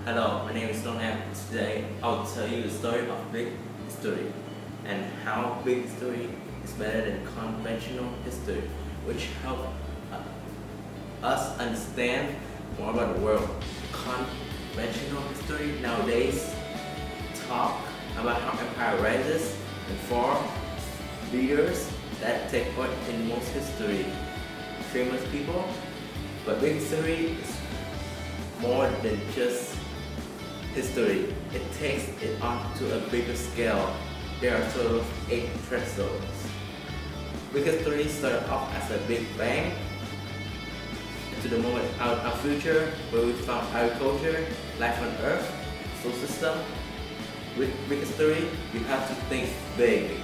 Hello, my name is Long Am. Today I'll tell you the story of big history and how big history is better than conventional history, which help us understand more about the world. Conventional history nowadays talk about how empire rises and form leaders that take part in most history, famous people, but big history is more than just history. It takes it on to a bigger scale. There are a total of 8 thresholds. Big history started off as a big bang to the moment out of future where we found agriculture, life on earth, solar system. With big history, you have to think big.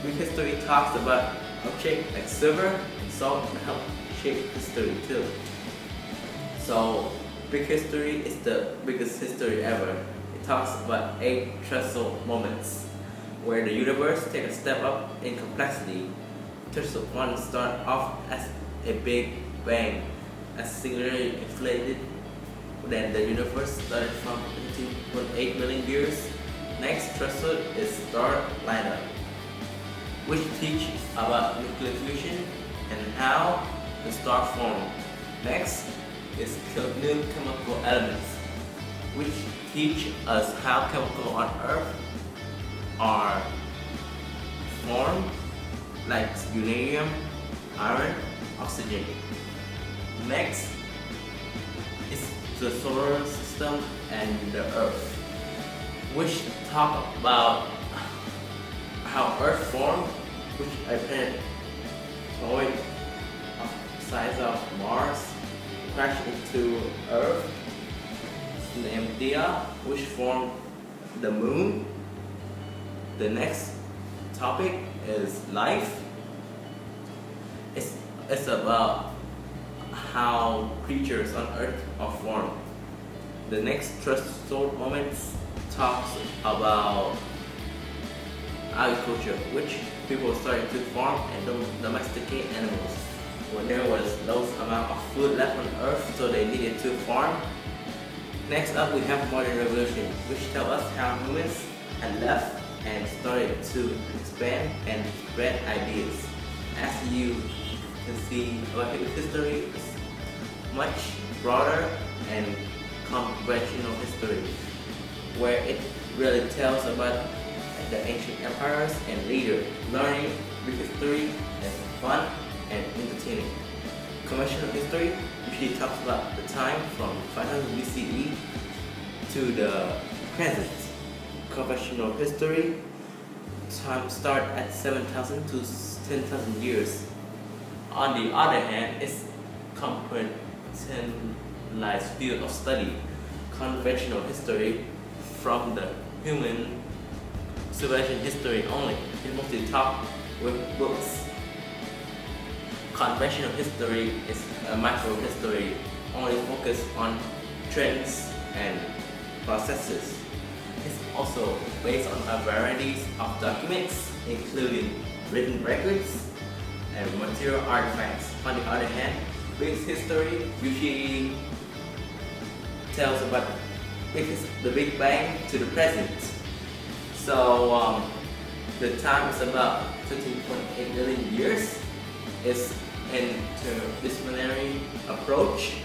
Big history talks about objects like silver and salt and help shape history too. So big history is the biggest history ever. It talks about 8 threshold moments where the universe takes a step up in complexity. Threshold 1 starts off as a big bang, as singularly inflated. Then the universe started from 15.8 million years. Next threshold is star lineup, which teaches about nuclear fusion and how the star formed. Next is new chemical elements, which teach us how chemicals on Earth are formed, like uranium, iron, oxygen. Next is the solar system and the Earth, which talk about how Earth formed, which a planetoid of size of Mars crashed into Earth, Namibia, which formed the Moon. The next topic is life. It's about how creatures on Earth are formed. The next threshold moments talks about agriculture, which people started to farm and domesticate animals. When there was low amount of food left on Earth, so they needed to farm. Next up, we have modern revolution, which tell us how humans had left and started to expand and spread ideas. As you can see, our history is much broader and conventional history, where it really tells about the ancient empires and leaders. Learning big history is fun and entertaining. Conventional history usually talks about the time from 500 BCE to the present. Conventional history time start at 7,000 to 10,000 years. On the other hand, it's compartmentalized field of study. Conventional history from the human civilization history only. It mostly talk with books. Conventional history is a macro history, only focused on trends and processes. It's also based on a variety of documents, including written records and material artifacts. On the other hand, big history usually tells about the Big Bang to the present. So the time is about 13.8 million years. It's an interdisciplinary approach.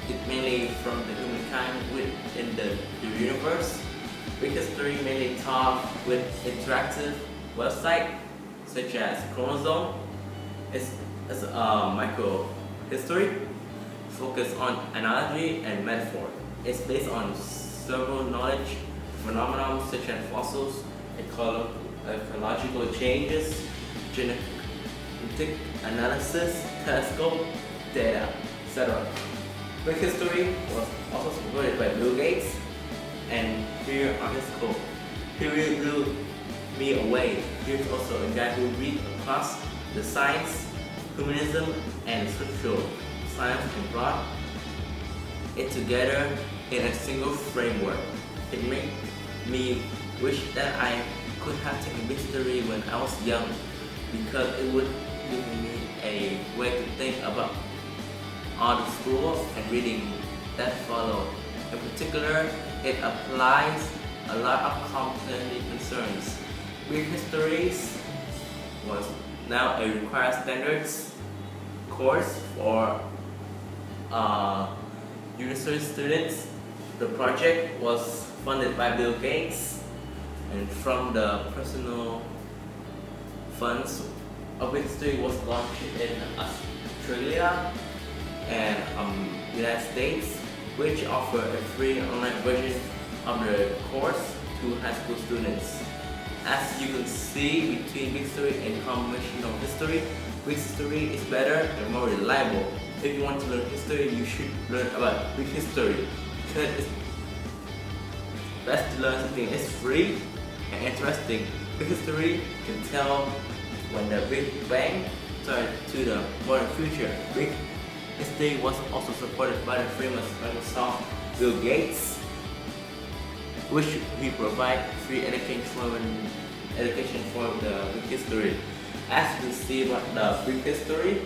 It mainly from the humankind within the universe. Big history mainly talk with interactive website such as Chromosome. It's a micro history focused on analogy and metaphor. It's based on several knowledge phenomena such as fossils, ecological changes, genetic analysis, telescope data, etc. Big history was also supported by Bill Gates, and here on his quote, "He really blew me away." Here's also a guy who read across the science, humanism, and social science and brought it together in a single framework. It made me wish that I could have taken history when I was young, because it would give me a way to think about all the school and reading that follow In particular, it applies a lot of commonly concerns. Big histories was now a required standards course for university students. The project was funded by Bill Gates, and from the personal funds, a big history was launched in Australia and United States, which offer a free online version of the course to high school students. As you can see, between big history and conventional history, big history is better and more reliable. If you want to learn history, you should learn about big history, because it's best to learn something that's free and interesting. Big history can tell when the Big Bang started to the modern future. Big history was also supported by the famous Microsoft Bill Gates, which he provide free education for the big history. As you see about the big history,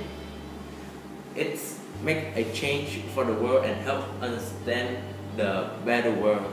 it's make a change for the world and help understand the better world.